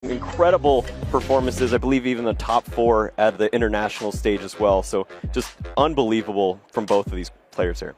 Incredible performances, I believe even the top 4 at the international stage as well. So just unbelievable from both of these players here.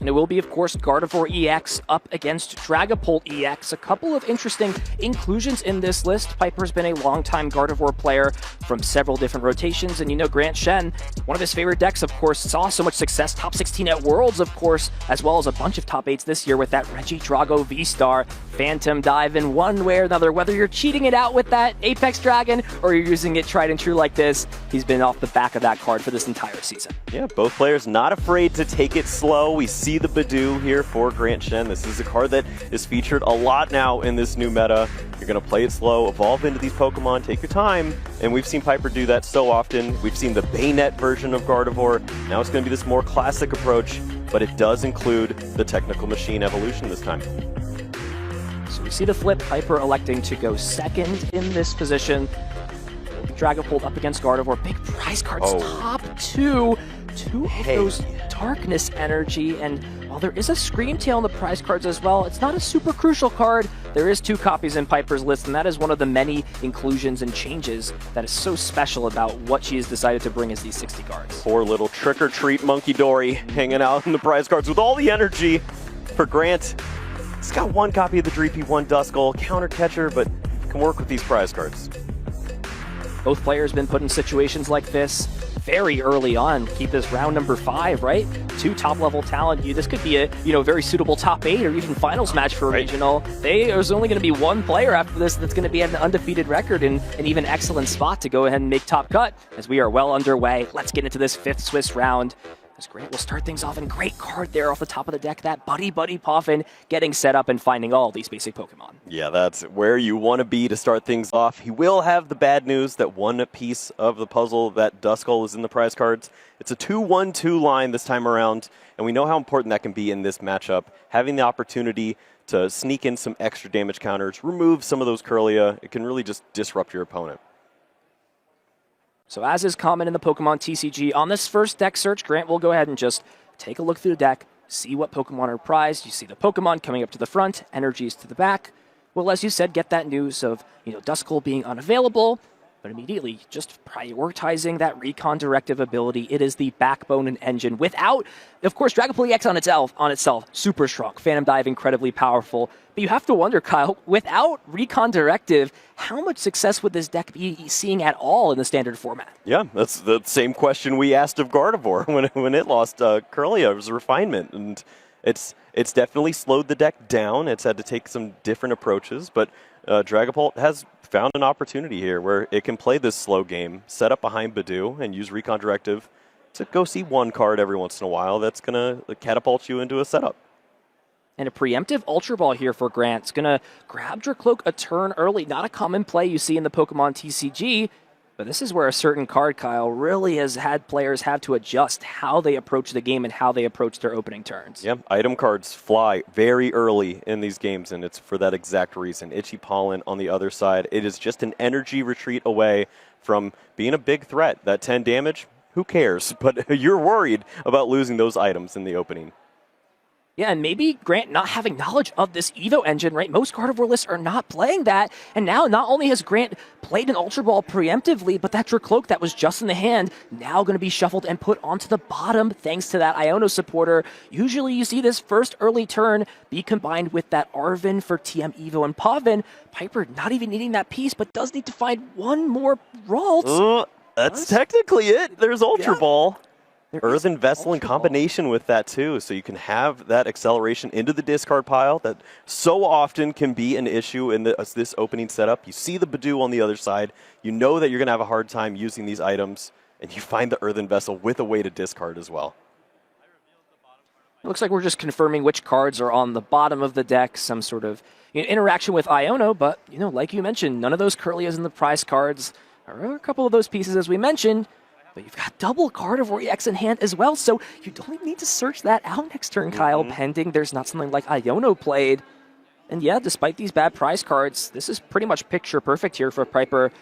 And it will be, of course, Gardevoird EX up against Dragapult EX. A couple of interesting inclusions in this list. Piper's been a longtime Gardevoird player from several different rotations. And you know, Grant Shen, one of his favorite decks, of course, saw so much success. Top 16 at Worlds, of course, as well as a bunch of top 8s this year with that Regidrago V-Star Phantom Dive in one way or another. Whether you're cheating it out with that Apex Dragon or you're using it tried and true like this, he's been off the back of that card for this entire season. Yeah, both players not afraid to take it slow. We see the Badoo here for Grant Shen. This is a card that is featured a lot now in this new meta. You're going to play it slow, evolve into these Pokemon, take your time, and we've seen Piper do that so often. We've seen the Bayonet version of Gardevoird. Now it's going to be this more classic approach, but it does include the Technical Machine evolution this time. So we see the flip, Piper electing to go second in this position. Dragapult up against Gardevoird. Big prize cards, top 2. Two of those darkness energy, and while there is a Screamtail in the prize cards as well, it's not a super crucial card. There is 2 copies in Piper's list, and that is one of the many inclusions and changes that is so special about what she has decided to bring as these 60 cards. Poor little trick-or-treat Monkey Dory hanging out in the prize cards with all the energy for Grant. He's got 1 copy of the Dreepy, 1 Duskull, counter catcher, but can work with these prize cards. Both players been put in situations like this very early on. Keep this round number 5, right? 2 top-level talent. This could be a very suitable top 8 or even finals match for a regional. There's only going to be 1 player after this that's going to be at an undefeated record and an even excellent spot to go ahead and make top cut. As we are well underway, let's get into this 5th Swiss round. As Grant will start things off, and great card there off the top of the deck, that Buddy Poffin getting set up and finding all these basic Pokemon. Yeah, that's where you want to be to start things off. He will have the bad news that 1 piece of the puzzle, that Duskull, is in the prize cards. It's a 2-1-2 line this time around, and we know how important that can be in this matchup. Having the opportunity to sneak in some extra damage counters, remove some of those Curlia, it can really just disrupt your opponent. So as is common in the Pokemon TCG, on this first deck search, Grant will go ahead and just take a look through the deck, see what Pokemon are prized. You see the Pokemon coming up to the front, energies to the back. Well, as you said, get that news of Duskull being unavailable, but immediately just prioritizing that recon directive ability. It is the backbone and engine. Without, of course, Dragapult EX on itself, super strong. Phantom Dive, incredibly powerful. But you have to wonder, Kyle, without recon directive, how much success would this deck be seeing at all in the standard format? Yeah, that's the same question we asked of Gardevoird when it lost Curlia. It was a refinement, and it's definitely slowed the deck down. It's had to take some different approaches, but Dragapult has found an opportunity here where it can play this slow game, set up behind Badoo, and use recon directive to go see 1 card every once in a while that's going to catapult you into a setup. And a preemptive Ultra Ball here for Grant. It's going to grab Dracloak a turn early. Not a common play you see in the Pokemon TCG, but this is where a certain card, Kyle, really has had players have to adjust how they approach the game and how they approach their opening turns. Yeah, item cards fly very early in these games, and it's for that exact reason. Itchy Pollen on the other side. It is just an energy retreat away from being a big threat. That 10 damage, who cares? But you're worried about losing those items in the opening. Yeah, and maybe Grant not having knowledge of this Evo engine, right? Most Gardevoird lists are not playing that. And now not only has Grant played an Ultra Ball preemptively, but that Dracloak that was just in the hand now going to be shuffled and put onto the bottom thanks to that Iono supporter. Usually you see this first early turn be combined with that Arven for TM Evo and Pavin. Piper not even needing that piece, but does need to find 1 more Ralt. That's technically it. There's Ultra Ball. Earthen Vessel in combination with that too, so you can have that acceleration into the discard pile that so often can be an issue in this opening setup. You see the Badoo on the other side, you know that you're going to have a hard time using these items, and you find the Earthen Vessel with a way to discard as well. It looks like we're just confirming which cards are on the bottom of the deck, some sort of interaction with Iono, but like you mentioned, none of those Curlias in the prize cards. There are a couple of those pieces, as we mentioned. But you've got double Gardevoird EX in hand as well, so you don't even need to search that out next turn, Kyle, pending there's not something like Iono played. And yeah, despite these bad prize cards, this is pretty much picture perfect here for Piper.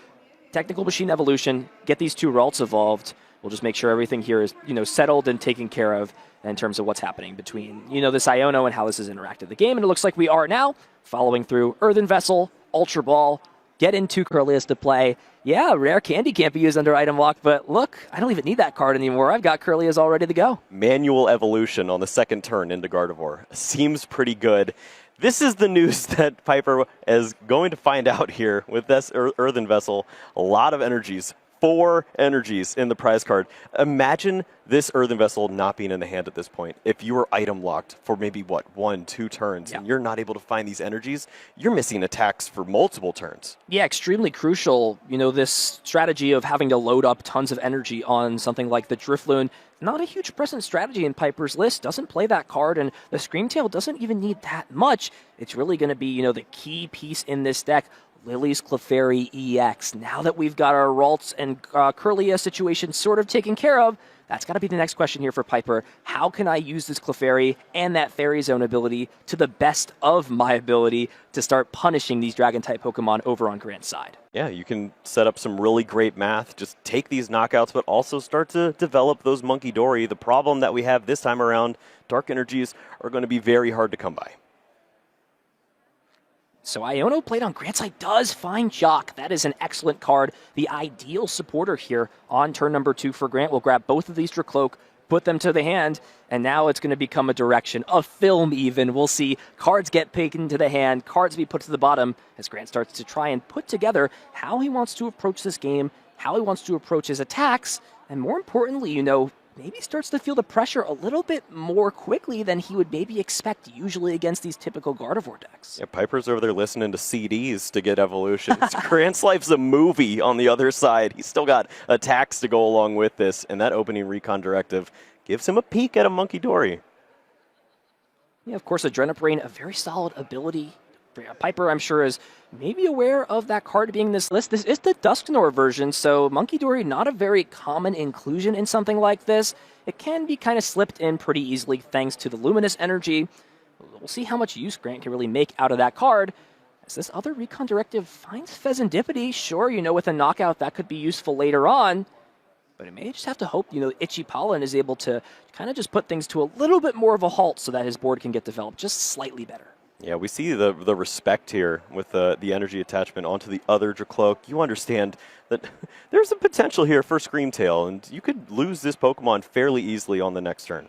Technical Machine Evolution, get these 2 Ralts evolved. We'll just make sure everything here is, settled and taken care of in terms of what's happening between, this Iono and how this is interacted the game. And it looks like we are now following through Earthen Vessel, Ultra Ball, get into Curlius to play. Yeah, rare candy can't be used under item lock, but look, I don't even need that card anymore. I've got Curlius all ready to go. Manual evolution on the second turn into Gardevoird. Seems pretty good. This is the news that Piper is going to find out here with this Earthen Vessel. A lot of energies. 4 energies in the prize card. Imagine this Earthen Vessel not being in the hand at this point. If you were item locked for maybe, 1, 2 turns, and you're not able to find these energies, you're missing attacks for multiple turns. Yeah, extremely crucial. This strategy of having to load up tons of energy on something like the Drifloon, not a huge present strategy in Piper's list, doesn't play that card, and the Screamtail doesn't even need that much. It's really going to be, the key piece in this deck. Lily's Clefairy EX. Now that we've got our Ralts and Curlia situation sort of taken care of, that's got to be the next question here for Piper. How can I use this Clefairy and that Fairy Zone ability to the best of my ability to start punishing these Dragon-type Pokemon over on Grant's side? Yeah, you can set up some really great math. Just take these knockouts, but also start to develop those Monkey Dory. The problem that we have this time around, Dark Energies are going to be very hard to come by. So Iono played on Grant's side does find Jock. That is an excellent card. The ideal supporter here on turn number 2 for Grant. Will grab both of these Dracloak, put them to the hand, and now it's going to become a direction, a film even. We'll see cards get taken to the hand, cards be put to the bottom as Grant starts to try and put together how he wants to approach this game, how he wants to approach his attacks, and more importantly, maybe starts to feel the pressure a little bit more quickly than he would maybe expect usually against these typical Gardevoird decks. Yeah, Piper's over there listening to CDs to get evolution. Grant's life's a movie on the other side. He's still got attacks to go along with this, and that opening recon directive gives him a peek at a Monkey Dory. Yeah, of course, Adrenabrain, a very solid ability. Piper, I'm sure, is maybe aware of that card being in this list. This is the Dusknoir version, so Monkey Dory, not a very common inclusion in something like this. It can be kind of slipped in pretty easily thanks to the Luminous Energy. We'll see how much use Grant can really make out of that card. As this other Recon Directive finds Pheasantipity, sure, with a knockout that could be useful later on, but it may just have to hope, Itchy Pollen is able to kind of just put things to a little bit more of a halt so that his board can get developed just slightly better. Yeah, we see the respect here with the energy attachment onto the other Dracloak. You understand that there's a potential here for Screamtail, and you could lose this Pokemon fairly easily on the next turn.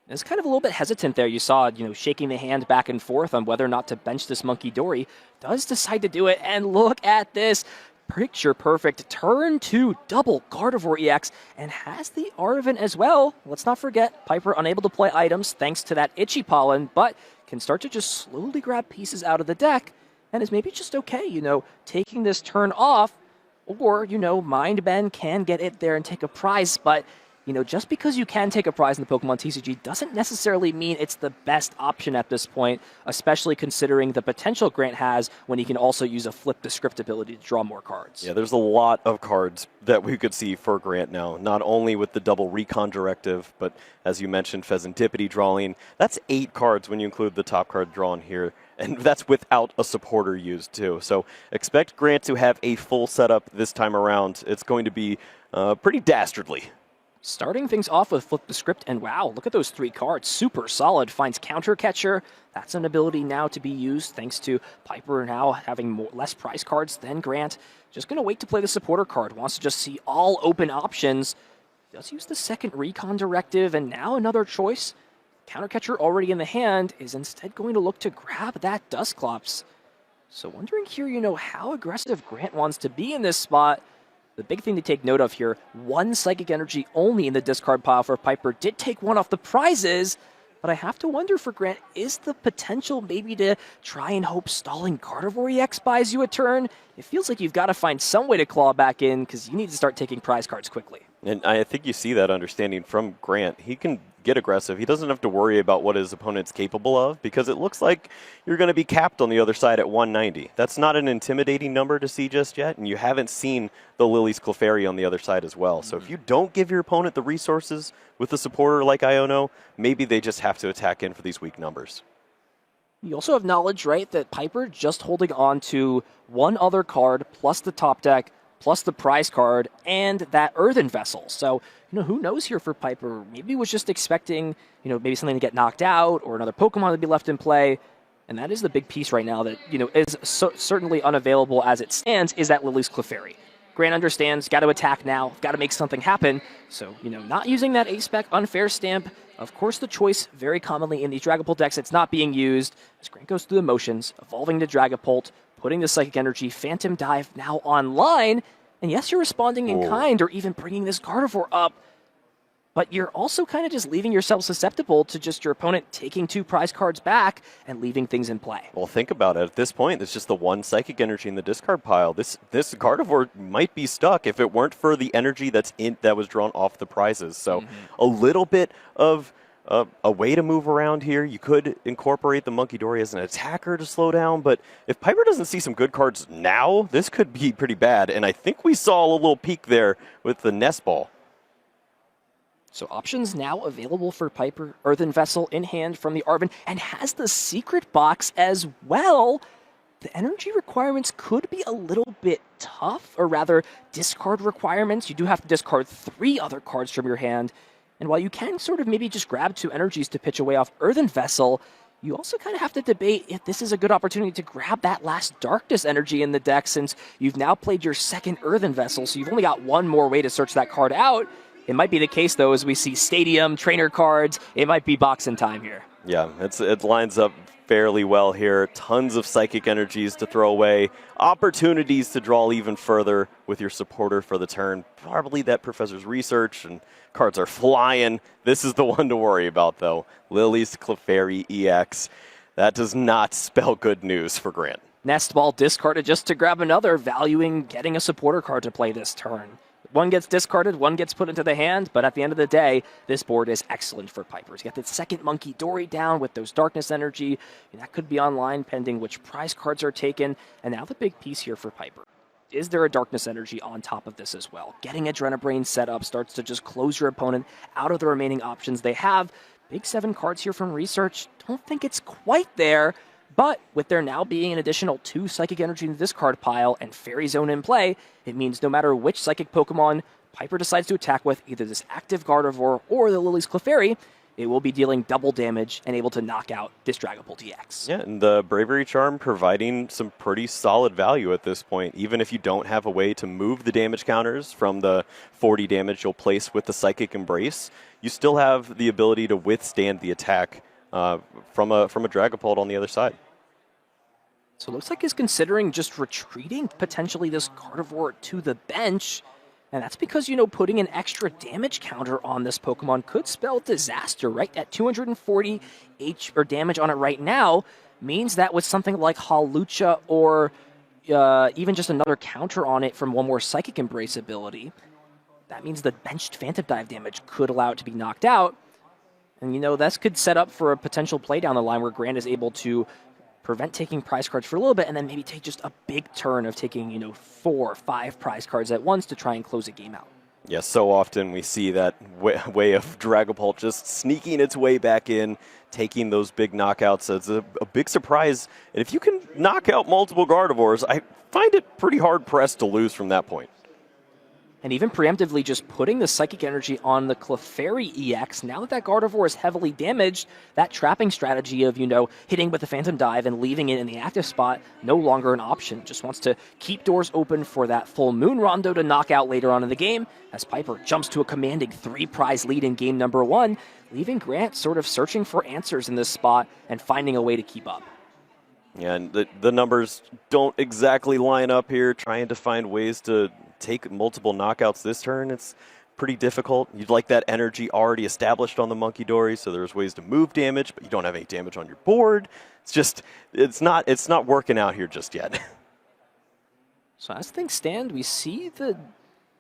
It's kind of a little bit hesitant there. You saw, shaking the hand back and forth on whether or not to bench this Monkey Dory. Does decide to do it, and look at this. Picture perfect. Turn 2 double Gardevoird EX, and has the Arven as well. Let's not forget, Piper unable to play items thanks to that Itchy Pollen, but can start to just slowly grab pieces out of the deck, and is maybe just okay, taking this turn off, or, Mind Bend can get it there and take a prize, but just because you can take a prize in the Pokemon TCG doesn't necessarily mean it's the best option at this point, especially considering the potential Grant has when he can also use a Flip the Script ability to draw more cards. Yeah, there's a lot of cards that we could see for Grant now, not only with the double Recon Directive, but as you mentioned, Pheasantipity drawing. That's 8 cards when you include the top card drawn here, and that's without a supporter used too. So expect Grant to have a full setup this time around. It's going to be pretty dastardly. Starting things off with Flip the Script, and wow, look at those 3 cards. Super solid. Finds Counter Catcher. That's an ability now to be used thanks to Piper now having less prize cards than Grant. Just going to wait to play the supporter card. Wants to just see all open options. Does use the second Recon Directive, and now another choice. Counter Catcher already in the hand is instead going to look to grab that Dusclops. So wondering here, how aggressive Grant wants to be in this spot. The big thing to take note of here, 1 Psychic Energy only in the discard pile for Piper. Did take 1 off the prizes, but I have to wonder for Grant, is the potential maybe to try and hope stalling Gardevoird EX buys you a turn? It feels like you've got to find some way to claw back in because you need to start taking prize cards quickly. And I think you see that understanding from Grant. He can get aggressive. He doesn't have to worry about what his opponent's capable of because it looks like you're going to be capped on the other side at 190. That's not an intimidating number to see just yet, and you haven't seen the Lily's Clefairy on the other side as well. So if you don't give your opponent the resources with a supporter like Iono, maybe they just have to attack in for these weak numbers. You also have knowledge, right, that Piper just holding on to 1 other card plus the top deck plus the prize card, and that Earthen Vessel. So, who knows here for Piper? Maybe he was just expecting, maybe something to get knocked out or another Pokemon to be left in play. And that is the big piece right now that, is certainly unavailable as it stands, is that Lily's Clefairy. Grant understands, got to attack now, got to make something happen. So, not using that A-Spec unfair stamp. Of course, the choice very commonly in these Dragapult decks, it's not being used. As Grant goes through the motions, evolving to Dragapult, putting the Psychic Energy, Phantom Dive now online. And yes, you're responding in kind or even bringing this Gardevoird up. But you're also kind of just leaving yourself susceptible to just your opponent taking 2 prize cards back and leaving things in play. Well, think about it. At this point, there's just the 1 Psychic Energy in the discard pile. This Gardevoird might be stuck if it weren't for the energy that was drawn off the prizes. So a little bit of a way to move around here. You could incorporate the Monkey Dory as an attacker to slow down, but if Piper doesn't see some good cards now, this could be pretty bad. And I think we saw a little peek there with the Nest Ball. So options now available for Piper. Earthen Vessel in hand from the Arven, and has the secret box as well. The energy requirements could be a little bit tough, or rather discard requirements. You do have to discard 3 other cards from your hand. And while you can sort of maybe just grab 2 energies to pitch away off Earthen Vessel, you also kind of have to debate if this is a good opportunity to grab that last Darkness energy in the deck, since you've now played your second Earthen Vessel, so you've only got 1 more way to search that card out. It might be the case, though, as we see Stadium, Trainer cards. It might be boxing time here. Yeah, it lines up fairly well here. Tons of Psychic Energies to throw away. Opportunities to draw even further with your supporter for the turn. Probably that Professor's Research, and cards are flying. This is the one to worry about, though. Lily's Clefairy EX. That does not spell good news for Grant. Nest Ball discarded just to grab another, valuing getting a supporter card to play this turn. 1 gets discarded, 1 gets put into the hand, but at the end of the day, this board is excellent for Pipers. You got the second Monkey Dory down with those Darkness Energy, and that could be online pending which prize cards are taken. And now the big piece here for Piper. Is there a Darkness Energy on top of this as well? Getting Adrenabrain set up starts to just close your opponent out of the remaining options they have. Big 7 cards here from Research. Don't think it's quite there. But with there now being an additional 2 Psychic Energy in the discard pile and Fairy Zone in play, it means no matter which Psychic Pokemon Piper decides to attack with, either this active Gardevoird or the Lily's Clefairy, it will be dealing double damage and able to knock out this Dragapult EX. Yeah, and the Bravery Charm providing some pretty solid value at this point. Even if you don't have a way to move the damage counters from the 40 damage you'll place with the Psychic Embrace, you still have the ability to withstand the attack from a Dragapult on the other side. So it looks like he's considering just retreating potentially this Gardevoird to the bench. And that's because, putting an extra damage counter on this Pokemon could spell disaster, right? At 240 damage on it right now means that with something like Hawlucha or even just another counter on it from 1 more Psychic Embrace ability, that means the benched Phantom Dive damage could allow it to be knocked out. And, this could set up for a potential play down the line where Grant is able to prevent taking prize cards for a little bit and then maybe take just a big turn of taking, 4 or 5 prize cards at once to try and close a game out. Yeah, so often we see that way of Dragapult just sneaking its way back in, taking those big knockouts. It's a big surprise. And if you can knock out multiple Gardevoirs, I find it pretty hard-pressed to lose from that point. And even preemptively just putting the Psychic Energy on the Clefairy EX, now that Gardevoird is heavily damaged, that trapping strategy of, hitting with the Phantom Dive and leaving it in the active spot, no longer an option. Just wants to keep doors open for that Full Moon Rondo to knock out later on in the game, as Piper jumps to a commanding 3-prize lead in game number 1, leaving Grant sort of searching for answers in this spot and finding a way to keep up. Yeah, and the numbers don't exactly line up here, trying to find ways to take multiple knockouts this turn. It's pretty difficult. You'd like that energy already established on the Monkey Dory, so there's ways to move damage, but you don't have any damage on your board. It's not working out here just yet. So as things stand, we see the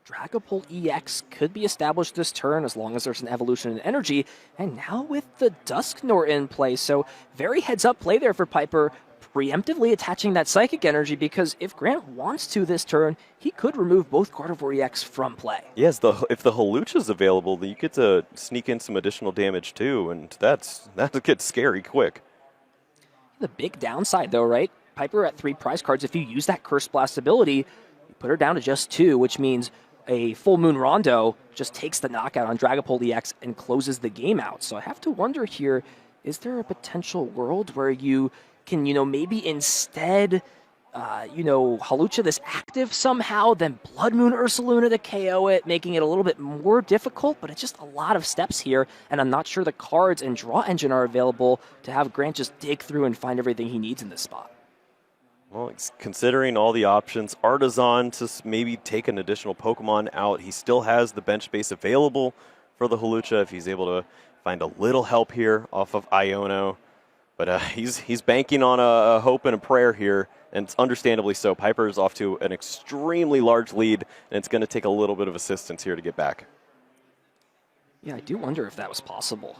Dragapult EX could be established this turn as long as there's an evolution in energy, and now with the Dusknoir in play, so very heads-up play there for Piper, preemptively attaching that Psychic Energy, because if Grant wants to this turn, he could remove both Gardevoird EX from play. Yes, if the Hawlucha's available, then you get to sneak in some additional damage too, and that gets scary quick. The big downside though, right? Piper at 3 prize cards, if you use that Curse Blast ability, you put her down to just 2, which means a Full Moon Rondo just takes the knockout on Dragapult EX and closes the game out. So I have to wonder here, is there a potential world where you can, maybe instead, Hawlucha this active somehow, then Blood Moon Ursaluna to KO it, making it a little bit more difficult, but it's just a lot of steps here, and I'm not sure the cards and draw engine are available to have Grant just dig through and find everything he needs in this spot. Well, considering all the options, Artisan to maybe take an additional Pokemon out. He still has the bench space available for the Hawlucha if he's able to find a little help here off of Iono. But he's banking on a hope and a prayer here, and it's understandably so. Piper is off to an extremely large lead, and it's going to take a little bit of assistance here to get back. Yeah, I do wonder if that was possible.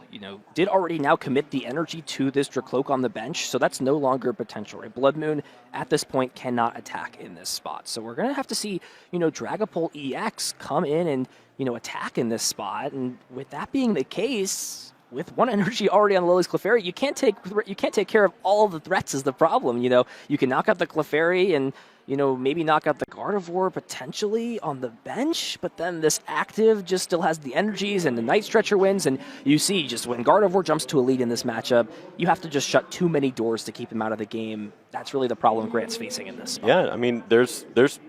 Did already now commit the energy to this Dracloak on the bench, so that's no longer potential, right? Blood Moon, at this point, cannot attack in this spot. So we're going to have to see, Dragapult EX come in and, attack in this spot. And with that being the case, with one energy already on Lily's Clefairy, you can't take care of all the threats is the problem. You can knock out the Clefairy and maybe knock out the Gardevoird potentially on the bench, but then this active just still has the energies and the Night Stretcher wins, and you see just when Gardevoird jumps to a lead in this matchup, you have to just shut too many doors to keep him out of the game. That's really the problem Grant's facing in this spot. Yeah, I mean, there's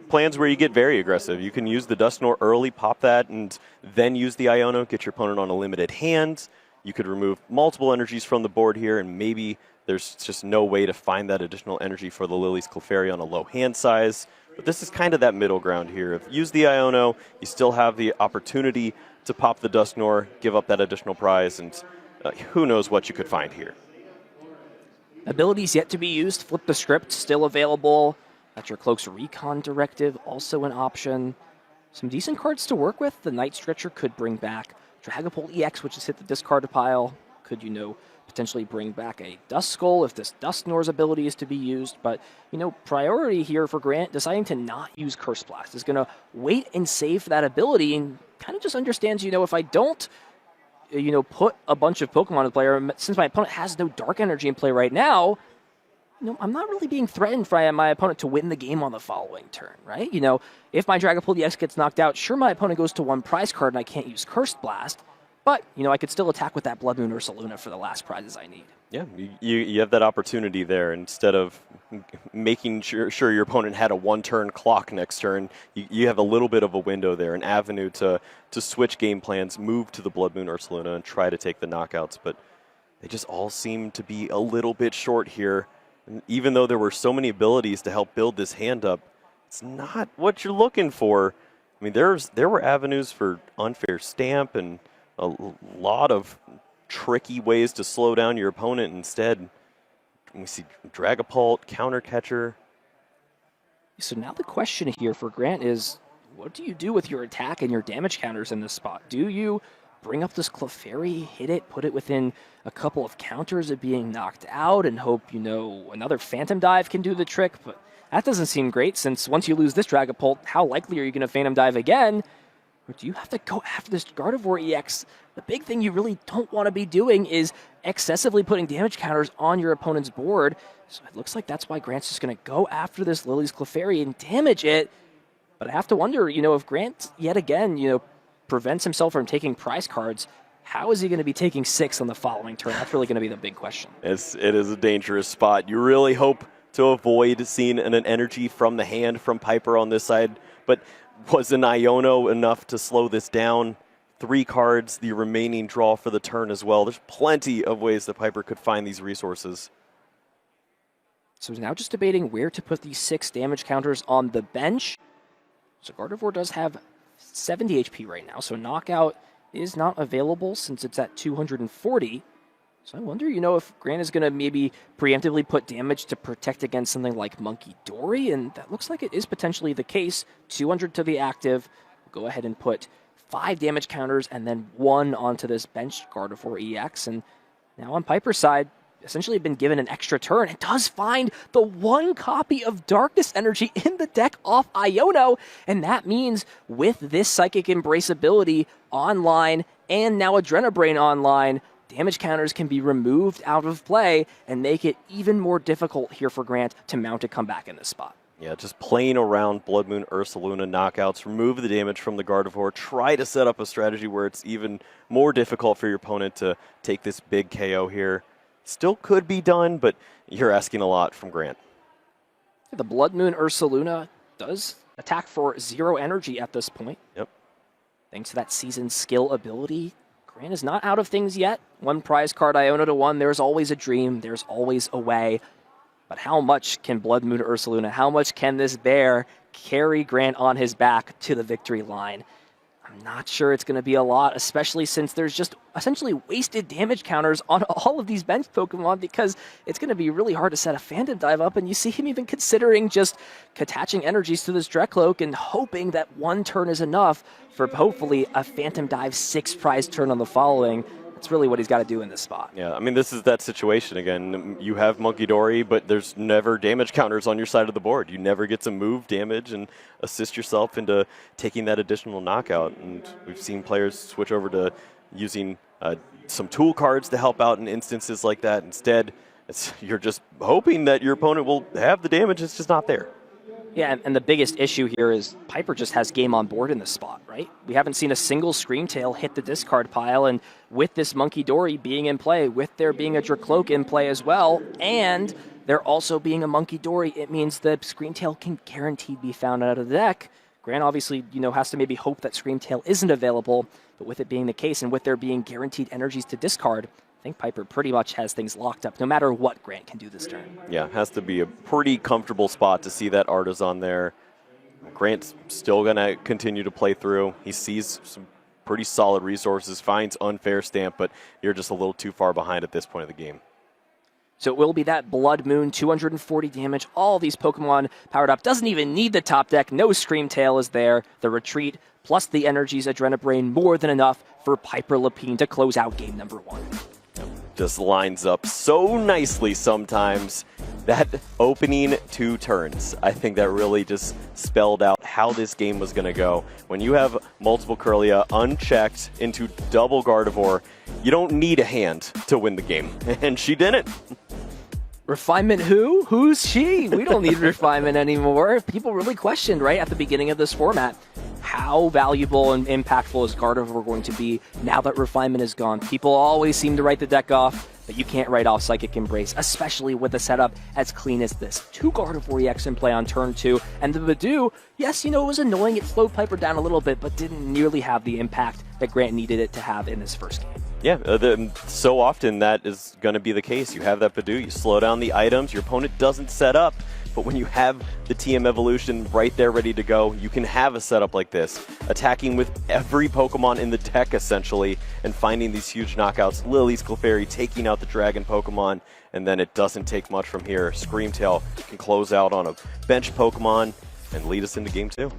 plans where you get very aggressive. You can use the Dusknoir early, pop that, and then use the Iono, get your opponent on a limited hand. You could remove multiple energies from the board here, and maybe there's just no way to find that additional energy for the Lily's Clefairy on a low hand size. But this is kind of that middle ground here. If you use the Iono, you still have the opportunity to pop the Dusknoir, give up that additional prize, and who knows what you could find here. Abilities yet to be used. Flip the Script, still available. That's your Cloak's Recon Directive, also an option. Some decent cards to work with. The Night Stretcher could bring back Dragapult EX, which has hit the discard pile. Could, potentially bring back a Duskull if this Dusknoir's ability is to be used. But, priority here for Grant deciding to not use Curse Blast is going to wait and save that ability and kind of just understands, if I don't, put a bunch of Pokemon in the player, since my opponent has no Dark Energy in play right now, I'm not really being threatened by my opponent to win the game on the following turn, right? If my Dragapult EX gets knocked out, sure, my opponent goes to one prize card and I can't use Cursed Blast, but, I could still attack with that Blood Moon Ursaluna for the last prizes I need. Yeah, you have that opportunity there. Instead of making sure your opponent had a one-turn clock next turn, you have a little bit of a window there, an avenue to switch game plans, move to the Blood Moon Ursaluna, and try to take the knockouts. But they just all seem to be a little bit short here. And even though there were so many abilities to help build this hand up, it's not what you're looking for. I mean, there were avenues for Unfair Stamp and a lot of tricky ways to slow down your opponent. Instead, we see Dragapult, Counter Catcher. So now the question here for Grant is, what do you do with your attack and your damage counters in this spot? Do you bring up this Clefairy, hit it, put it within a couple of counters of being knocked out, and hope, another Phantom Dive can do the trick? But that doesn't seem great, since once you lose this Dragapult, how likely are you going to Phantom Dive again? Or do you have to go after this Gardevoird EX? The big thing you really don't want to be doing is excessively putting damage counters on your opponent's board. So it looks like that's why Grant's just going to go after this Lily's Clefairy and damage it. But I have to wonder, if Grant, yet again, prevents himself from taking prize cards, how is he going to be taking 6 on the following turn? That's really going to be the big question. It is a dangerous spot. You really hope to avoid seeing an energy from the hand from Piper on this side, but was an Iono enough to slow this down? 3 cards, the remaining draw for the turn as well. There's plenty of ways that Piper could find these resources. So he's now just debating where to put these 6 damage counters on the bench. So Gardevoird does have 70 HP right now, so Knockout is not available since it's at 240. So I wonder, if Grant is going to maybe preemptively put damage to protect against something like Monkey Dory, and that looks like it is potentially the case. 200 to the active. We'll go ahead and put 5 damage counters and then 1 onto this bench Gardevoird EX. And now on Piper's side, essentially been given an extra turn. It does find the 1 copy of Darkness Energy in the deck off Iono, and that means with this Psychic Embrace ability online and now Adrenabrain online, damage counters can be removed out of play and make it even more difficult here for Grant to mount a comeback in this spot. Yeah, just playing around Blood Moon Ursaluna knockouts, remove the damage from the Gardevoird, try to set up a strategy where it's even more difficult for your opponent to take this big KO here. still could be done, but you're asking a lot from Grant. The Blood Moon Ursaluna does attack for 0 energy at this point. Yep. Thanks to that seasoned skill ability, Grant is not out of things yet. 1 prize card Iono to 1, there's always a dream, there's always a way. But how much can Blood Moon Ursaluna, how much can this bear carry Grant on his back to the victory line? I'm not sure it's going to be a lot, especially since there's just essentially wasted damage counters on all of these bench Pokemon, because it's going to be really hard to set a Phantom Dive up, and you see him even considering just attaching energies to this Drekloak and hoping that 1 turn is enough for hopefully a Phantom Dive 6 prize turn on the following. That's really what he's got to do in this spot. Yeah, I mean, this is that situation again. You have Monkey Dory, but there's never damage counters on your side of the board. You never get to move damage and assist yourself into taking that additional knockout. And we've seen players switch over to using some tool cards to help out in instances like that. Instead, you're just hoping that your opponent will have the damage. It's just not there. Yeah, and the biggest issue here is Piper just has game on board in this spot, right? We haven't seen a single Screamtail hit the discard pile, and with this Monkey Dory being in play, with there being a Drekloak in play as well, and there also being a Monkey Dory, it means that Screamtail can guaranteed be found out of the deck. Grant obviously, has to maybe hope that Screamtail isn't available, but with it being the case and with there being guaranteed energies to discard, I think Piper pretty much has things locked up, no matter what Grant can do this turn. Yeah, it has to be a pretty comfortable spot to see that Artisan there. Grant's still going to continue to play through. He sees some pretty solid resources, finds unfair stamp, but you're just a little too far behind at this point of the game. So it will be that Blood Moon, 240 damage, all these Pokemon powered up. Doesn't even need the top deck, no Screamtail is there. The retreat, plus the energies, Adrenabrain, more than enough for Piper Lapine to close out game number 1. Just lines up so nicely sometimes. That opening 2 turns, I think that really just spelled out how this game was going to go. When you have multiple Kirlia unchecked into double Gardevoird, you don't need a hand to win the game, and she didn't. Refinement who? Who's she? We don't need refinement anymore. People really questioned, right, at the beginning of this format, how valuable and impactful is Gardevoird going to be now that refinement is gone. People always seem to write the deck off, but you can't write off Psychic Embrace, especially with a setup as clean as this. 2 Gardevoird EX in play on turn 2, and the Badoo, yes, it was annoying, it slowed Piper down a little bit, but didn't nearly have the impact that Grant needed it to have in this first game. Yeah, so often that is going to be the case. You have that Badoo, you slow down the items, your opponent doesn't set up, but when you have the TM Evolution right there ready to go, you can have a setup like this, attacking with every Pokemon in the deck essentially, and finding these huge knockouts. Lily's Clefairy taking out the Dragon Pokemon, and then it doesn't take much from here. Screamtail can close out on a bench Pokemon and lead us into game 2.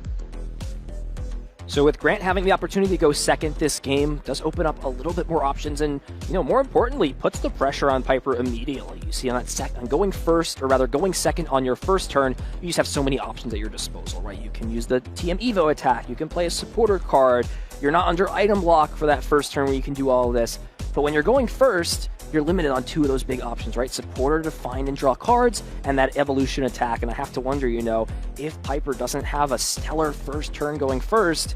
So with Grant having the opportunity to go second, this game does open up a little bit more options and, more importantly, puts the pressure on Piper immediately. You see on going first, or rather going second on your first turn, you just have so many options at your disposal, right? You can use the TM Evo attack, you can play a supporter card, you're not under item block for that first turn where you can do all of this. But when you're going first, you're limited on 2 of those big options, right? Supporter to find and draw cards, and that evolution attack. And I have to wonder, if Piper doesn't have a stellar first turn going first,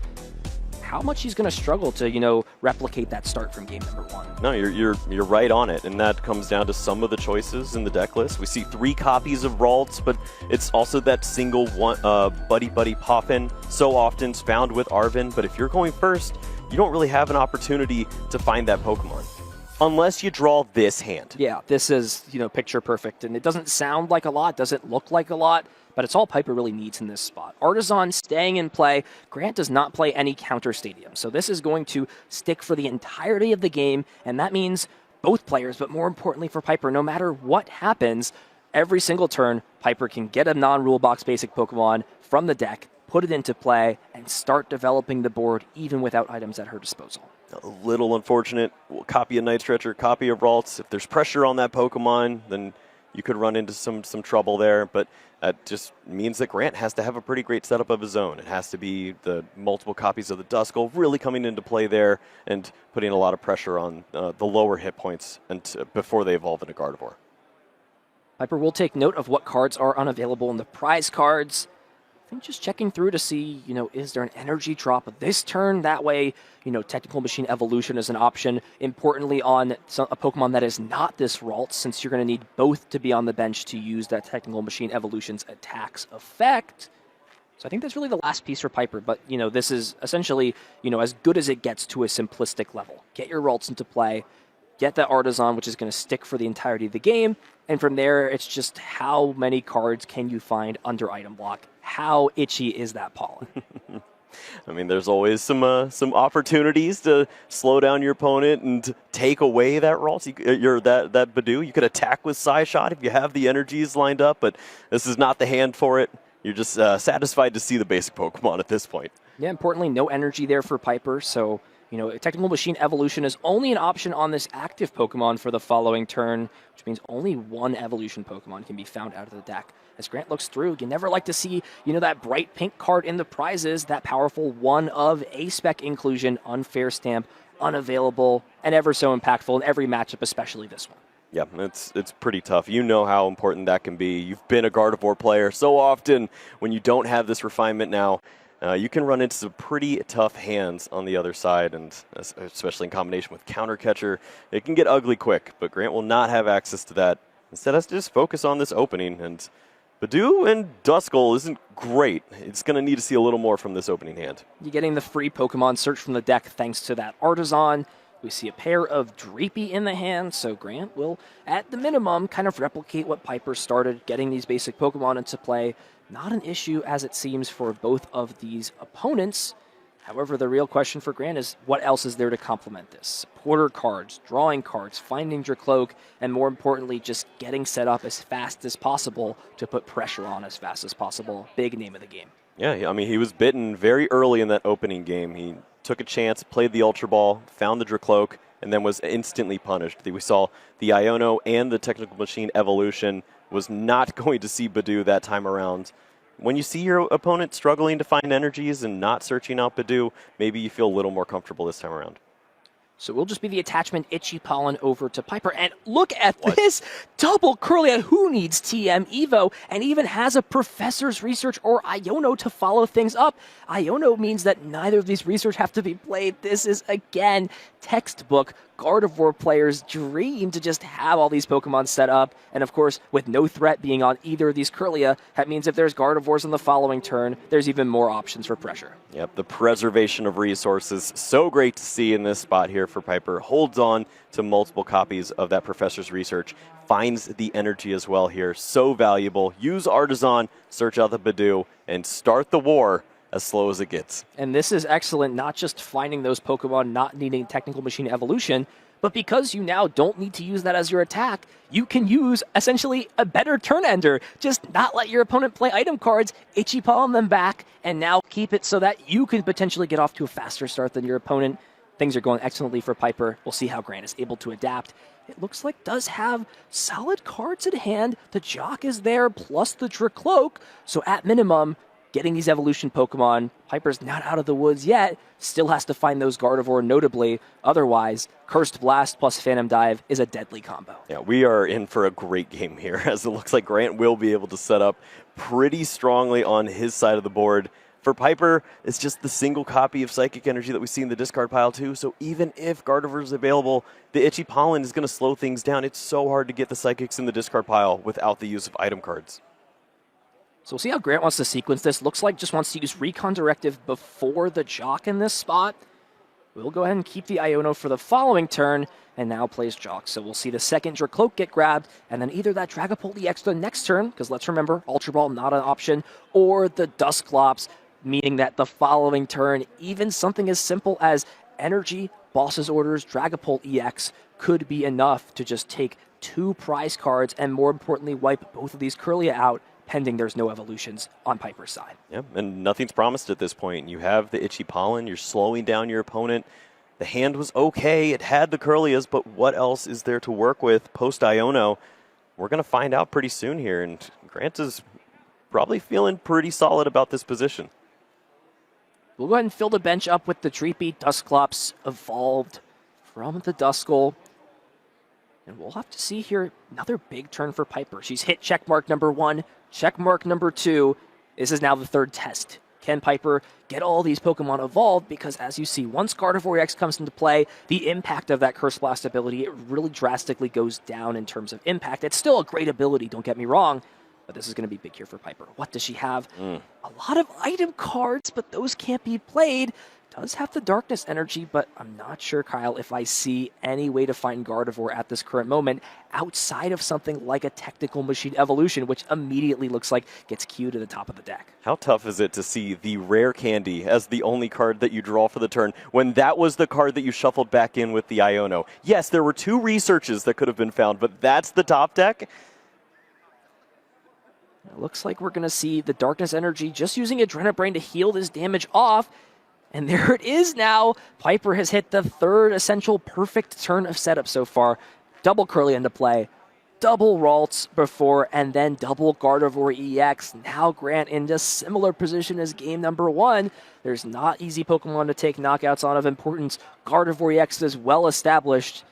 how much he's going to struggle to, replicate that start from game number 1. No, you're right on it, and that comes down to some of the choices in the deck list. We see 3 copies of Ralts, but it's also that single one, Buddy Poffin, so often found with Arven. But if you're going first, you don't really have an opportunity to find that Pokemon. Unless you draw this hand. Yeah, this is, picture perfect. And it doesn't sound like a lot, doesn't look like a lot, but it's all Piper really needs in this spot. Artisan staying in play. Grant does not play any counter stadium. So this is going to stick for the entirety of the game, and that means both players, but more importantly for Piper, no matter what happens, every single turn, Piper can get a non-rule box basic Pokemon from the deck, put it into play, and start developing the board even without items at her disposal. A little unfortunate. We'll copy a Night Stretcher, copy a Ralts. If there's pressure on that Pokemon, then you could run into some trouble there. But that just means that Grant has to have a pretty great setup of his own. It has to be the multiple copies of the Duskull really coming into play there and putting a lot of pressure on the lower hit points before they evolve into Gardevoird. Piper will take note of what cards are unavailable in the prize cards. I think just checking through to see, is there an energy drop this turn? That way, technical machine evolution is an option. Importantly, on a Pokemon that is not this Ralt, since you're going to need both to be on the bench to use that technical machine evolution's attacks effect. So I think that's really the last piece for Piper, but, this is essentially, as good as it gets to a simplistic level. Get your Ralts into play, get that Artisan, which is going to stick for the entirety of the game, and from there, it's just how many cards can you find under item block? How itchy is that pollen? I mean, there's always some opportunities to slow down your opponent and take away that Ralt, that Badoo. You could attack with Psy Shot if you have the energies lined up, but this is not the hand for it. You're just satisfied to see the basic Pokemon at this point. Yeah, importantly, no energy there for Piper, so technical machine evolution is only an option on this active Pokemon for the following turn, which means only one evolution Pokemon can be found out of the deck. As Grant looks through, you never like to see, that bright pink card in the prizes, that powerful one of A-Spec inclusion, unfair stamp, unavailable, and ever so impactful in every matchup, especially this one. Yeah, it's pretty tough. You know how important that can be. You've been a Gardevoird player so often. When you don't have this refinement now, you can run into some pretty tough hands on the other side, and especially in combination with Counter Catcher, it can get ugly quick, but Grant will not have access to that. Instead, has to just focus on this opening, and Badoo and Duskull isn't great. It's going to need to see a little more from this opening hand. You're getting the free Pokemon search from the deck thanks to that Artisan. We see a pair of Dreepy in the hand, so Grant will, at the minimum, kind of replicate what Piper started, getting these basic Pokemon into play. Not an issue, as it seems, for both of these opponents. However, the real question for Grant is, what else is there to complement this? Supporter cards, drawing cards, finding your cloak, and more importantly, just getting set up as fast as possible to put pressure on as fast as possible. Big name of the game. Yeah, I mean, he was bitten very early in that opening game. He took a chance, played the Ultra Ball, found the Dracloak, and then was instantly punished. We saw the Iono and the Technical Machine Evolution was not going to see Badoo that time around. When you see your opponent struggling to find energies and not searching out Badoo, maybe you feel a little more comfortable this time around. So we'll just be the attachment Itchy Pollen over to Piper. And look at this double Kirlia. Who needs TM Evo and even has a Professor's Research or Iono to follow things up? Iono means that neither of these research have to be played. This is, again, textbook Gardevoird players' dream to just have all these Pokemon set up. And of course, with no threat being on either of these Kirlia, that means if there's Gardevoirs in the following turn, there's even more options for pressure. Yep, the preservation of resources. So great to see in this spot here for Piper. Holds on to multiple copies of that Professor's Research. Finds the energy as well here. So valuable. Use Artisan, search out the Badoo, and start the war as slow as it gets. And this is excellent, not just finding those Pokemon not needing Technical Machine Evolution, but because you now don't need to use that as your attack, you can use essentially a better turn ender. Just not let your opponent play item cards, Itchy Palm them back, and now keep it so that you can potentially get off to a faster start than your opponent. Things are going excellently for Piper. We'll see how Grant is able to adapt. It looks like does have solid cards at hand. The Jock is there, plus the Dracloak. So at minimum, getting these evolution Pokemon, Piper's not out of the woods yet, still has to find those Gardevoird notably. Otherwise, Cursed Blast plus Phantom Dive is a deadly combo. Yeah, we are in for a great game here, as it looks like Grant will be able to set up pretty strongly on his side of the board. For Piper, it's just the single copy of Psychic Energy that we see in the discard pile too, so even if Gardevoird is available, the Itchy Pollen is going to slow things down. It's so hard to get the Psychics in the discard pile without the use of item cards. So we'll see how Grant wants to sequence this. Looks like just wants to use Recon Directive before the Jock in this spot. We'll go ahead and keep the Iono for the following turn, and now plays Jock. So we'll see the second Dracloak get grabbed, and then either that Dragapult EX the next turn, because let's remember, Ultra Ball not an option, or the Dusclops, meaning that the following turn, even something as simple as Energy, Boss's Orders, Dragapult EX could be enough to just take 2 prize cards, and more importantly, wipe both of these Kirlia out, pending there's no evolutions on Piper's side. Yeah, and nothing's promised at this point. You have the Itchy Pollen, you're slowing down your opponent. The hand was okay, it had the Kirlias, but what else is there to work with post-Iono? We're going to find out pretty soon here, and Grant is probably feeling pretty solid about this position. We'll go ahead and fill the bench up with the Dreepy. Dusclops evolved from the Duskull. And we'll have to see here another big turn for Piper. She's hit checkmark number 1, checkmark number 2. This is now the third test. Can Piper get all these Pokemon evolved? Because as you see, once Gardevoird X comes into play, the impact of that Curse Blast ability, it really drastically goes down in terms of impact. It's still a great ability, don't get me wrong, but this is going to be big here for Piper. What does she have? A lot of item cards, but those can't be played. Does have the Darkness Energy, but I'm not sure, Kyle, if I see any way to find Gardevoird at this current moment outside of something like a Technical Machine Evolution, which immediately looks like gets queued to the top of the deck. How tough is it to see the Rare Candy as the only card that you draw for the turn when that was the card that you shuffled back in with the Iono? Yes, there were 2 researches that could have been found, but that's the top deck? It looks like we're going to see the Darkness Energy just using Adrenabrain to heal this damage off. And there it is now. Piper has hit the third essential perfect turn of setup so far. Double Curly into play, double Ralts before, and then double Gardevoird EX. Now Grant in just similar position as game number 1. There's not easy Pokemon to take knockouts on of importance. Gardevoird EX is well established.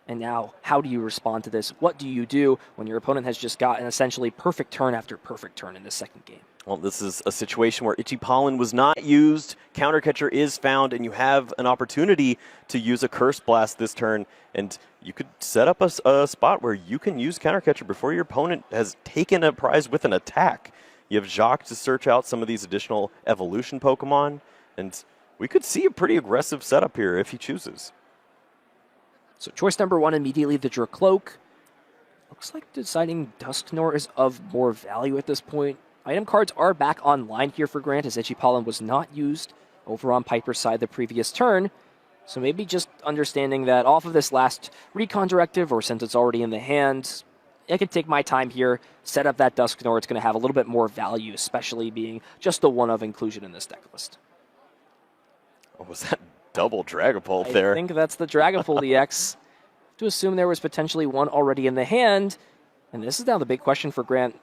And now, how do you respond to this? What do you do when your opponent has just got an essentially perfect turn after perfect turn in this second game? Well, this is a situation where Itchy Pollen was not used, Counter Catcher is found, and you have an opportunity to use a Curse Blast this turn, and you could set up a spot where you can use Counter Catcher before your opponent has taken a prize with an attack. You have Jacques to search out some of these additional evolution Pokemon, and we could see a pretty aggressive setup here if he chooses. So choice number 1, immediately the Dracloak. Looks like deciding Dusknoir is of more value at this point. Item cards are back online here for Grant, as Itchy Pollen was not used over on Piper's side the previous turn. So maybe just understanding that off of this last recon directive, or since it's already in the hand, I can take my time here, set up that Dusknoir. It's going to have a little bit more value, especially being just the one of inclusion in this deck list. What was that double Dragapult there? I think that's the Dragapult EX. To assume there was potentially one already in the hand. And this is now the big question for Grant.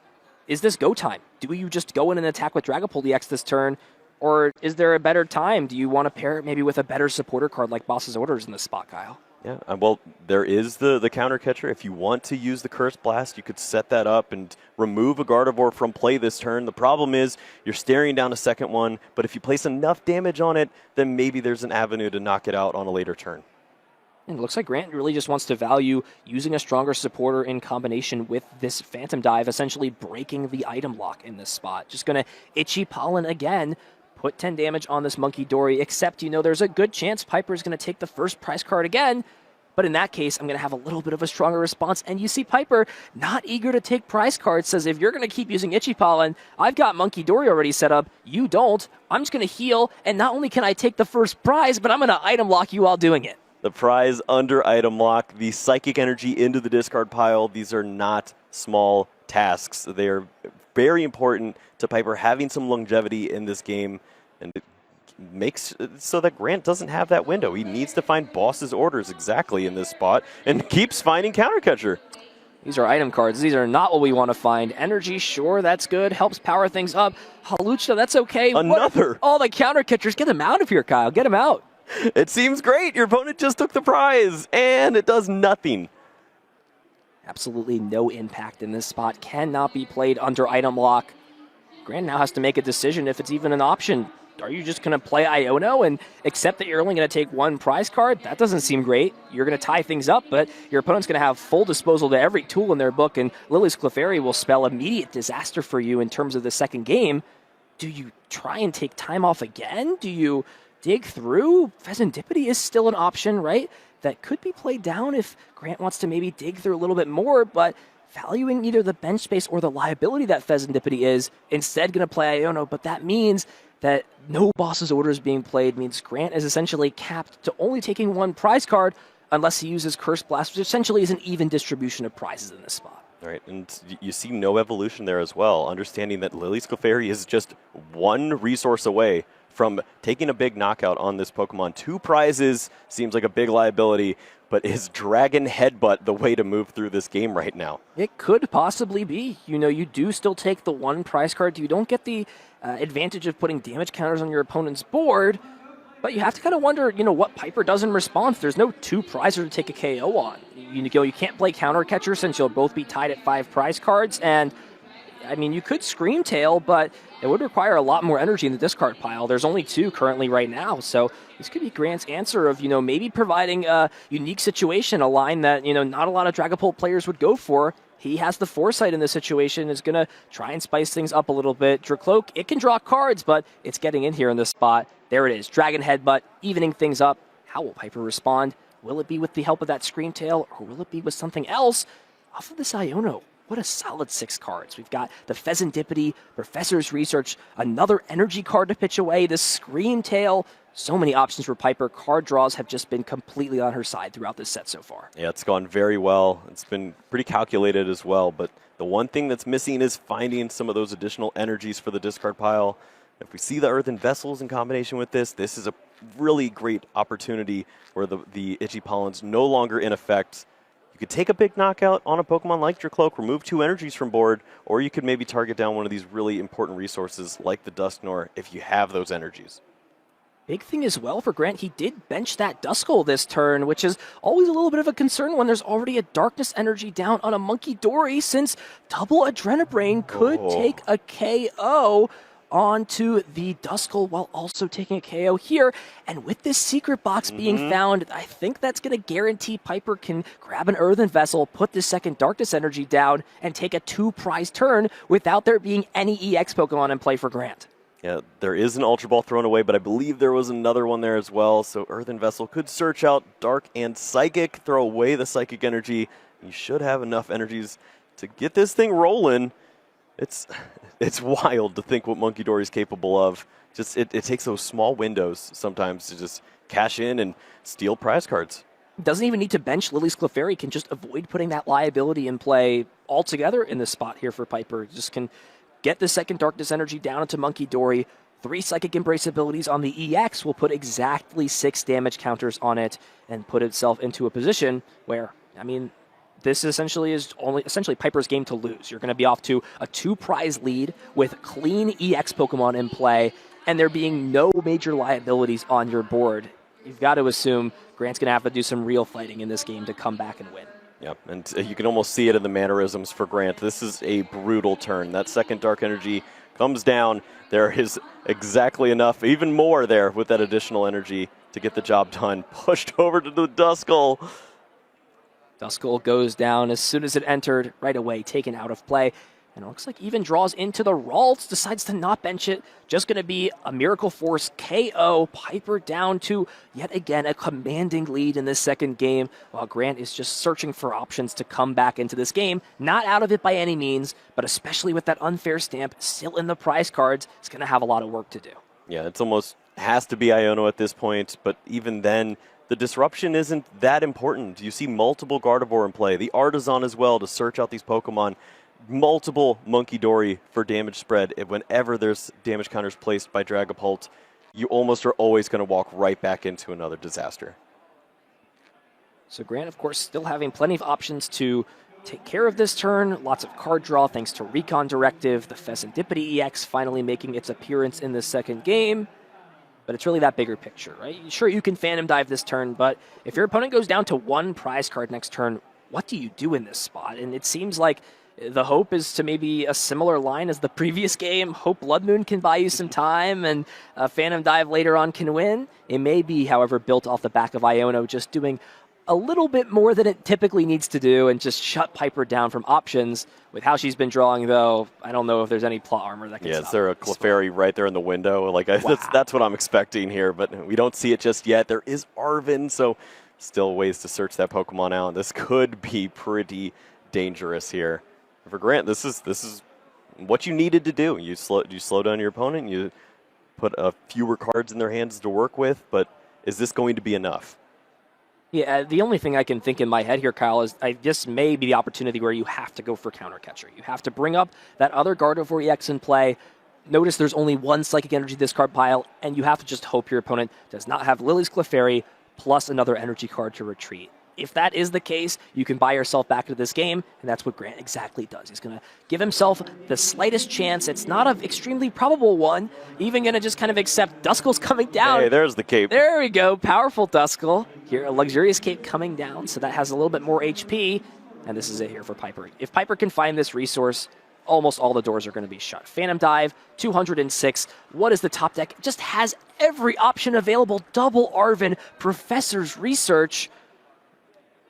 Is this go time? Do you just go in and attack with Dragapult EX this turn? Or is there a better time? Do you want to pair it maybe with a better supporter card like Boss's Orders in this spot, Kyle? Yeah, well, there is the Counter Catcher. If you want to use the Curse Blast, you could set that up and remove a Gardevoird from play this turn. The problem is you're staring down a second one, but if you place enough damage on it, then maybe there's an avenue to knock it out on a later turn. And it looks like Grant really just wants to value using a stronger supporter in combination with this Phantom Dive, essentially breaking the item lock in this spot. Just going to Itchy Pollen again, put 10 damage on this Monkey Dory, except, there's a good chance Piper's going to take the first prize card again. But in that case, I'm going to have a little bit of a stronger response. And you see Piper, not eager to take prize cards, says, if you're going to keep using Itchy Pollen, I've got Monkey Dory already set up. You don't. I'm just going to heal. And not only can I take the first prize, but I'm going to item lock you while doing it. The prize under item lock, the Psychic Energy into the discard pile. These are not small tasks. They are very important to Piper having some longevity in this game, and it makes it so that Grant doesn't have that window. He needs to find Boss's Orders exactly in this spot and keeps finding Counter Catcher. These are item cards. These are not what we want to find. Energy, sure, that's good. Helps power things up. Halucha, that's okay. Another. All the Counter Catchers, get them out of here, Kyle. Get them out. It seems great. Your opponent just took the prize, and it does nothing. Absolutely no impact in this spot. Cannot be played under item lock. Grant now has to make a decision if it's even an option. Are you just going to play Iono and accept that you're only going to take one prize card? That doesn't seem great. You're going to tie things up, but your opponent's going to have full disposal to every tool in their book, and Lily's Clefairy will spell immediate disaster for you in terms of the second game. Do you try and take time off again? Do you dig through? Pheasantipity is still an option, right? That could be played down if Grant wants to maybe dig through a little bit more, but valuing either the bench space or the liability that Pheasantipity is, instead going to play Iono, but that means that no Boss's Orders being played means Grant is essentially capped to only taking one prize card unless he uses Curse Blast, which essentially is an even distribution of prizes in this spot. Right, and you see no evolution there as well, understanding that Lily's Clefairy is just one resource away from taking a big knockout on this Pokemon. 2 prizes seems like a big liability, but is Dragon Headbutt the way to move through this game right now? It could possibly be. You do still take the one prize card. You don't get the advantage of putting damage counters on your opponent's board, but you have to kind of wonder, what Piper does in response. There's no 2 prizes to take a KO on. You can't play Counter Catcher since you'll both be tied at 5 prize cards, and I mean, you could Scream Tail, but it would require a lot more energy in the discard pile. There's only 2 currently right now, so this could be Grant's answer of, maybe providing a unique situation, a line that, not a lot of Dragapult players would go for. He has the foresight in this situation, is going to try and spice things up a little bit. Dracloak, it can draw cards, but it's getting in here in this spot. There it is, Dragon Headbutt, evening things up. How will Piper respond? Will it be with the help of that Scream Tail, or will it be with something else? Off of this Iono, what a solid 6 cards. We've got the Pheasantipity, Professor's Research, another energy card to pitch away, the Scream Tail. So many options for Piper. Card draws have just been completely on her side throughout this set so far. Yeah, it's gone very well. It's been pretty calculated as well, but the one thing that's missing is finding some of those additional energies for the discard pile. If we see the Earthen Vessels in combination with this is a really great opportunity where the Itchy Pollen's no longer in effect. You could take a big knockout on a Pokemon like Dracloak, remove 2 energies from board, or you could maybe target down one of these really important resources like the Dusknoir if you have those energies. Big thing as well for Grant, he did bench that Duskull this turn, which is always a little bit of a concern when there's already a Darkness energy down on a Monkey Dory, since double Adrenabrain could take a KO onto the Duskull while also taking a KO here. And with this secret box being found, I think that's going to guarantee Piper can grab an Earthen Vessel, put the second Darkness energy down, and take a 2-prize turn without there being any EX Pokemon in play for Grant. Yeah, there is an Ultra Ball thrown away, but I believe there was another one there as well. So Earthen Vessel could search out Dark and Psychic, throw away the Psychic energy. You should have enough energies to get this thing rolling. It's wild to think what Monkey Dory is capable of. Just it takes those small windows sometimes to just cash in and steal prize cards. Doesn't even need to bench Lily's Clefairy, can just avoid putting that liability in play altogether in this spot here for Piper. Just can get the second Darkness energy down into Monkey Dory. 3 Psychic Embrace abilities on the EX will put exactly 6 damage counters on it and put itself into a position where, I mean, this essentially is essentially Piper's game to lose. You're going to be off to a 2-prize lead with clean EX Pokemon in play, and there being no major liabilities on your board. You've got to assume Grant's going to have to do some real fighting in this game to come back and win. Yep, and you can almost see it in the mannerisms for Grant. This is a brutal turn. That second Dark Energy comes down. There is exactly enough, even more there with that additional energy to get the job done. Pushed over to the Duskull. Duskull goes down as soon as it entered, right away taken out of play. And it looks like even draws into the Ralts, decides to not bench it. Just going to be a Miracle Force KO. Piper down to, yet again, a commanding lead in this second game, while Grant is just searching for options to come back into this game. Not out of it by any means, but especially with that unfair stamp still in the prize cards, it's going to have a lot of work to do. Yeah, it's almost has to be Iono at this point, but even then, the disruption isn't that important. You see multiple Gardevoird in play, the Artisan as well to search out these Pokemon. Multiple Monkey Dory for damage spread. Whenever there's damage counters placed by Dragapult, you almost are always going to walk right back into another disaster. So Grant, of course, still having plenty of options to take care of this turn. Lots of card draw thanks to Recon Directive. The Pheasantipity EX finally making its appearance in the second game. But it's really that bigger picture, right? Sure, you can Phantom Dive this turn, but if your opponent goes down to 1 prize card next turn, what do you do in this spot? And it seems like the hope is to maybe a similar line as the previous game. Hope Blood Moon can buy you some time and Phantom Dive later on can win. It may be, however, built off the back of Iono just doing a little bit more than it typically needs to do and just shut Piper down from options. With how she's been drawing, though, I don't know if there's any plot armor that can stop. Is there a Clefairy right there in the window? Like that's what I'm expecting here, but we don't see it just yet. There is Arven, so still ways to search that Pokemon out. This could be pretty dangerous here. For Grant, this is what you needed to do. You slow down your opponent, you put fewer cards in their hands to work with, but is this going to be enough? Yeah, the only thing I can think in my head here, Kyle, is this may be the opportunity where you have to go for Counter Catcher. You have to bring up that other Gardevoird EX in play. Notice there's only 1 Psychic Energy discard pile, and you have to just hope your opponent does not have Lily's Clefairy plus another energy card to retreat. If that is the case, you can buy yourself back into this game, and that's what Grant exactly does. He's going to give himself the slightest chance. It's not an extremely probable one. Even going to just kind of accept Duskull's coming down. Hey, there's the cape. There we go. Powerful Duskull. Here, a luxurious cape coming down, so that has a little bit more HP, and this is it here for Piper. If Piper can find this resource, almost all the doors are going to be shut. Phantom Dive, 206. What is the top deck? It just has every option available. Double Arven, Professor's Research.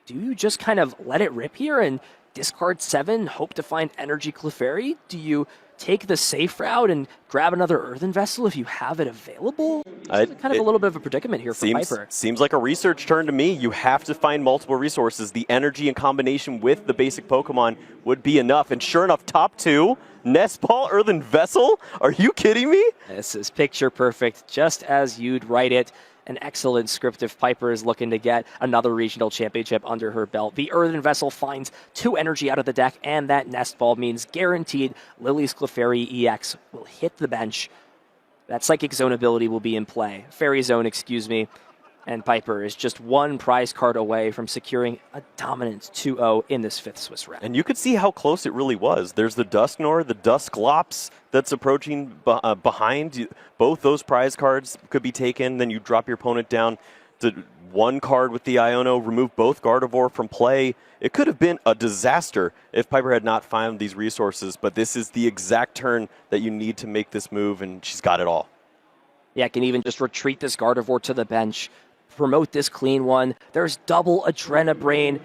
Do you just kind of let it rip here and discard 7, hope to find Energy Clefairy? Do you take the safe route and grab another Earthen Vessel if you have it available? It's kind of a little bit of a predicament here for Piper. Seems like a research turn to me. You have to find multiple resources. The energy in combination with the basic Pokemon would be enough. And sure enough, top 2, Nest Ball, Earthen Vessel? Are you kidding me? This is picture perfect, just as you'd write it. An excellent script if Piper is looking to get another regional championship under her belt. The Earthen Vessel finds 2 energy out of the deck, and that Nest Ball means guaranteed Lily's Clefairy EX will hit the bench. That Psychic Zone ability will be in play. Fairy Zone, excuse me. And Piper is just 1 prize card away from securing a dominant 2-0 in this 5th Swiss round. And you could see how close it really was. There's the Dusknoir, the Dusklops that's approaching behind. Both those prize cards could be taken. Then you drop your opponent down to 1 card with the Iono, remove both Gardevoird from play. It could have been a disaster if Piper had not found these resources, but this is the exact turn that you need to make this move, and she's got it all. Yeah, can even just retreat this Gardevoird to the bench, promote this clean one. There's double Adrenabrain.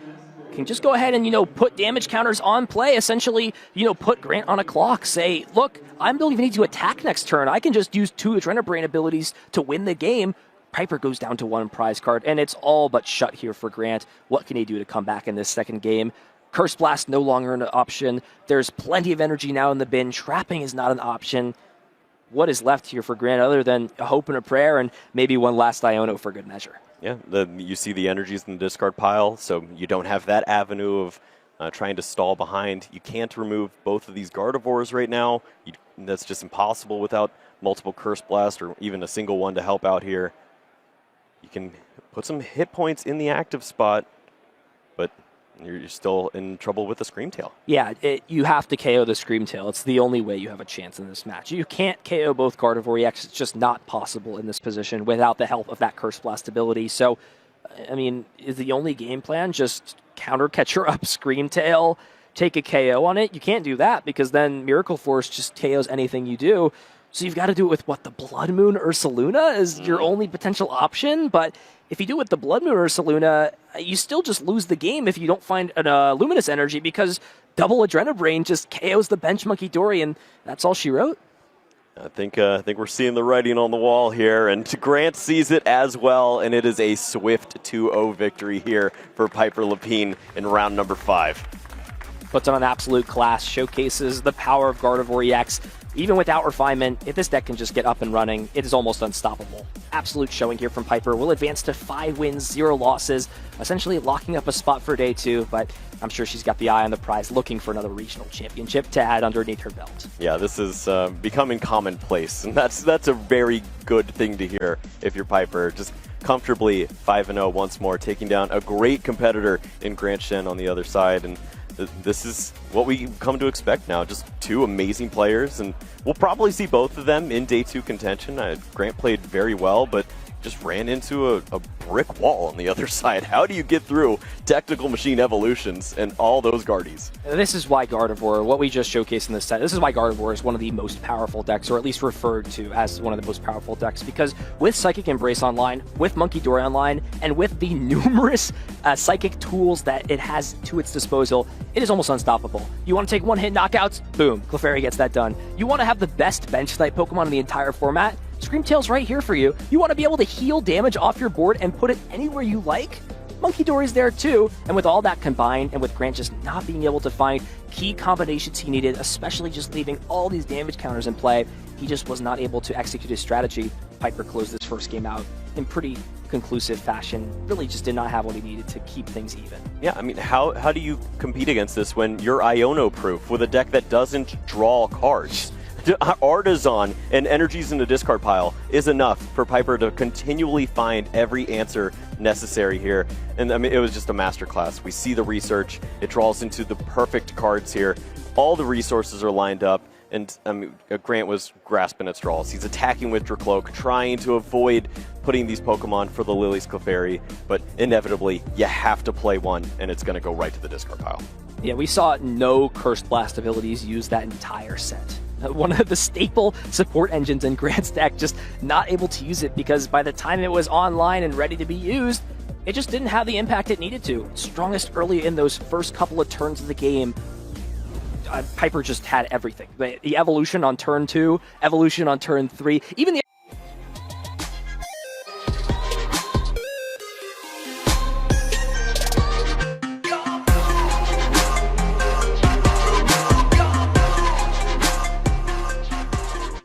Can just go ahead and, put damage counters on play. Essentially, put Grant on a clock. Say, look, I don't even need to attack next turn. I can just use 2 Adrenabrain abilities to win the game. Piper goes down to 1 prize card, and it's all but shut here for Grant. What can he do to come back in this second game? Curse Blast no longer an option. There's plenty of energy now in the bin. Trapping is not an option. What is left here for Grant other than a hope and a prayer and maybe 1 last Iono for good measure? Yeah, you see the energies in the discard pile, so you don't have that avenue of trying to stall behind. You can't remove both of these Gardevoirs right now. That's just impossible without multiple Curse Blast or even a single one to help out here. You can put some hit points in the active spot, but you're still in trouble with the Screamtail. Yeah, you have to KO the Screamtail. It's the only way you have a chance in this match. You can't KO both Gardevoird EX. It's just not possible in this position without the help of that Curse Blast ability. So, I mean, is the only game plan just counter catcher up Screamtail, take a KO on it? You can't do that because then Miracle Force just KOs anything you do. So you've got to do it with, the Blood Moon Ursaluna is your only potential option. But if you do it with the Blood Moon Ursaluna, you still just lose the game if you don't find a Luminous Energy because double Adrenabrain just KOs the bench Monkey Dory, and that's all she wrote. I think we're seeing the writing on the wall here, and Grant sees it as well, and it is a swift 2-0 victory here for Piper Lapine in round number 5. Puts on an absolute class, showcases the power of Gardevoird EX. Even without refinement, if this deck can just get up and running, it is almost unstoppable. Absolute showing here from Piper. Will advance to 5 wins, 0 losses, essentially locking up a spot for day 2, but I'm sure she's got the eye on the prize, looking for another regional championship to add underneath her belt. Yeah, this is becoming commonplace, and that's a very good thing to hear if you're Piper. Just comfortably 5-0 once more, taking down a great competitor in Grant Shen on the other side, and this is what we come to expect now, just 2 amazing players, and we'll probably see both of them in day 2 contention. Grant played very well, but just ran into a brick wall on the other side. How do you get through Technical Machine Evolutions and all those Guardies? This is why Gardevoird, what we just showcased in this set, this is why Gardevoird is one of the most powerful decks, or at least referred to as one of the most powerful decks, because with Psychic Embrace online, with Monkey Dory online, and with the numerous Psychic tools that it has to its disposal, it is almost unstoppable. You want to take 1-hit knockouts? Boom, Clefairy gets that done. You want to have the best bench-type Pokemon in the entire format? Screamtail's right here for you. You want to be able to heal damage off your board and put it anywhere you like? Monkey Dory's there too, and with all that combined, and with Grant just not being able to find key combinations he needed, especially just leaving all these damage counters in play, he just was not able to execute his strategy. Piper closed this first game out in pretty conclusive fashion, really just did not have what he needed to keep things even. Yeah, I mean, how do you compete against this when you're Iono-proof with a deck that doesn't draw cards? Artisan and energies in the discard pile is enough for Piper to continually find every answer necessary here. And I mean, it was just a masterclass. We see the research. It draws into the perfect cards here. All the resources are lined up. And I mean, Grant was grasping at straws. He's attacking with Dracloak, trying to avoid putting these Pokemon for the Lily's Clefairy. But inevitably, you have to play one, and it's going to go right to the discard pile. Yeah, we saw no Cursed Blast abilities used that entire set. One of the staple support engines in Grand Stack just not able to use it because by the time it was online and ready to be used, it just didn't have the impact it needed to. Strongest early in those first couple of turns of the game, Piper just had everything. The evolution on turn 2, evolution on turn 3, even the